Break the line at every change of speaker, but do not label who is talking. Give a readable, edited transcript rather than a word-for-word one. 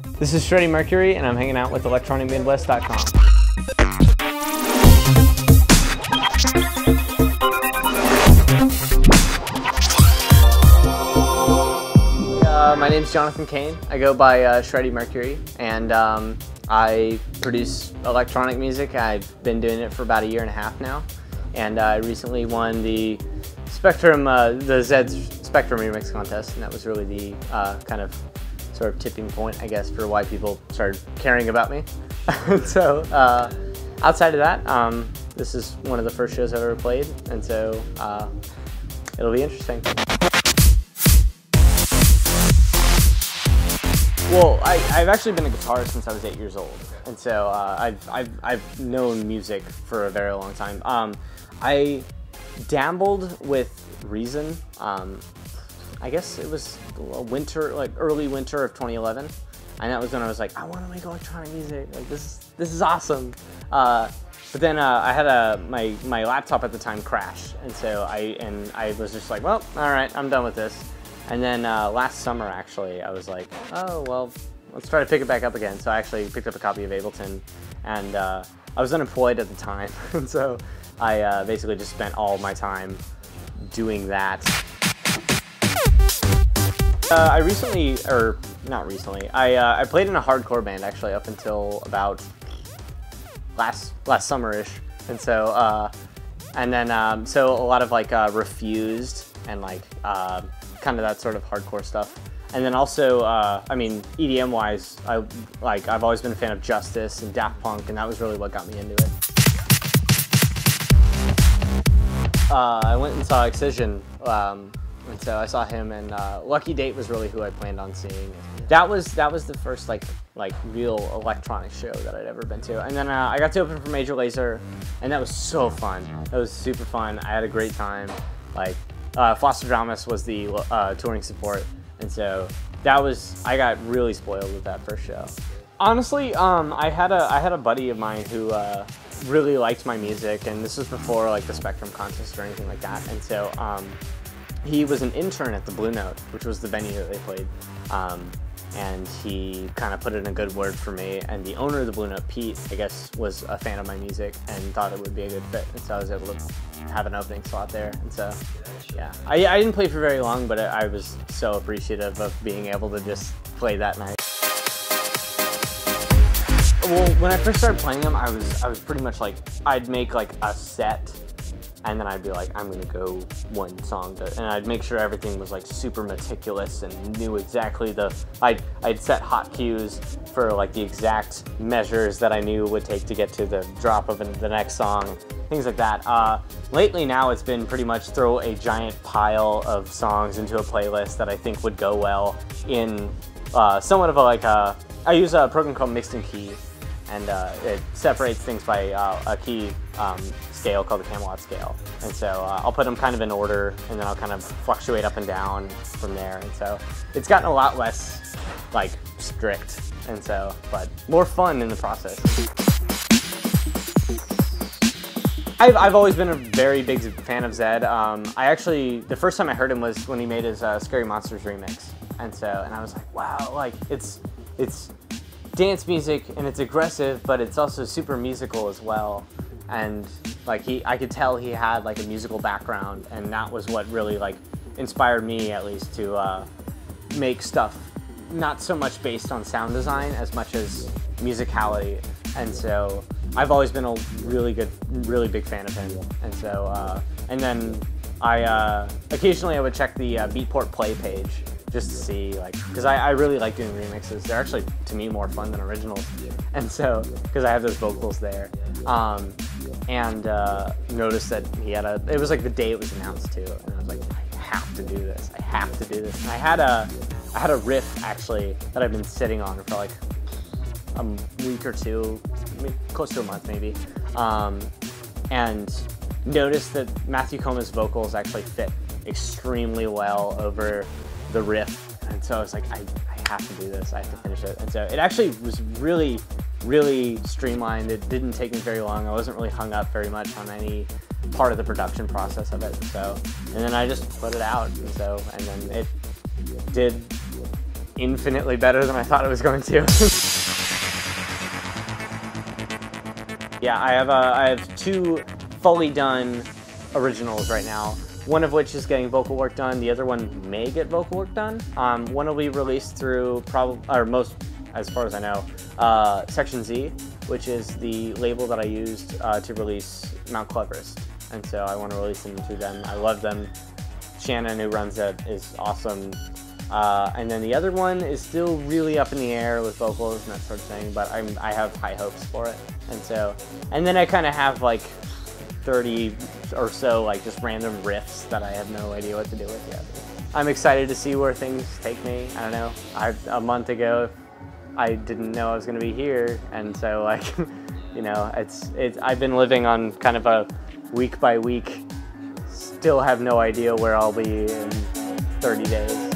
This is Shreddie Mercury, and I'm hanging out with electronicmidwest.com. My name's Jonathan Kane. I go by Shreddie Mercury, and I produce electronic music. I've been doing it for about 1.5 years now, and I recently won the Spectrum, the Zed's Spectrum Remix Contest, and that was really the kind of sort of tipping point, I guess, for why people started caring about me. So outside of that, this is one of the first shows I've ever played, and so it'll be interesting. Well, I've actually been a guitarist since I was 8 years old, and so I've known music for a very long time. I dabbled with Reason. I guess it was winter, like early winter of 2011, and that was when I was like, I want to make electronic music. Like this is awesome. But then I had my laptop at the time crash, and so I was just like, well, all right, I'm done with this. And then last summer, actually, I was like, oh, well, let's try to pick it back up again. So I actually picked up a copy of Ableton, and I was unemployed at the time. And so I basically just spent all my time doing that. I recently, or not recently, I played in a hardcore band, actually, up until about last summer-ish. And so, so a lot of like Refused and like, kind of that sort of hardcore stuff. And then also, I mean, EDM-wise, I've always been a fan of Justice and Daft Punk, and that was really what got me into it. I went and saw Excision, and so I saw him, and Lucky Date was really who I planned on seeing. That was the first like real electronic show that I'd ever been to. And then I got to open for Major Lazer, and that was so fun. That was super fun. I had a great time. Like, Fosterdamus was the touring support, and so I got really spoiled with that first show. Honestly, I had a buddy of mine who really liked my music, and this was before like the Spectrum contest or anything like that. And so he was an intern at the Blue Note, which was the venue that they played, and he kind of put in a good word for me. And the owner of the Blue Note, Pete, I guess, was a fan of my music and thought it would be a good fit, and so I was able to have an opening slot there. And so, yeah, I didn't play for very long, but I was so appreciative of being able to just play that night. Well, when I first started playing them, I was pretty much like, I'd make like a set, and then I'd be like, I'm gonna go one song, and I'd make sure everything was like super meticulous and knew exactly I'd set hot cues for like the exact measures that I knew would take to get to the drop of the next song, things like that. Lately now it's been pretty much throw a giant pile of songs into a playlist that I think would go well in somewhat of a like I use a program called Mixed in Key, and it separates things by a key scale called the Camelot scale. And so I'll put them kind of in order, and then I'll kind of fluctuate up and down from there. And so it's gotten a lot less like strict, and so, but more fun in the process. I've always been a very big fan of Zed. The first time I heard him was when he made his Scary Monsters remix. And I was like, wow, like it's dance music, and it's aggressive, but it's also super musical as well. And like I could tell he had like a musical background, and that was what really like inspired me, at least, to make stuff not so much based on sound design as much as musicality. And so I've always been a really big fan of him. And so and then occasionally I would check the Beatport Play page just to see, like, because I really like doing remixes. They're actually, to me, more fun than originals. And so, because I have those vocals there. And noticed that he had it was like the day it was announced too, and I was like, I have to do this. I have to do this. And I had a riff, actually, that I've been sitting on for like a week or two, close to a month maybe, and noticed that Matthew Coma's vocals actually fit extremely well over the riff, and so I was like, I have to do this, I have to finish it. And so it actually was really streamlined. It didn't take me very long. I wasn't really hung up very much on any part of the production process of it. So, and then I just put it out, and then it did infinitely better than I thought it was going to. Yeah, I have 2 fully done originals right now. One of which is getting vocal work done. The other one may get vocal work done. One will be released through as far as I know, Section Z, which is the label that I used to release Mount Cleverest. And so I want to release them through them. I love them. Shannon, who runs it, is awesome. And then the other one is still really up in the air with vocals and that sort of thing, but I have high hopes for it. And then I kind of have like 30 or so like just random riffs that I have no idea what to do with yet. I'm excited to see where things take me. I don't know. A month ago, I didn't know I was going to be here, and so like, you know, I've been living on kind of a week by week. Still have no idea where I'll be in 30 days.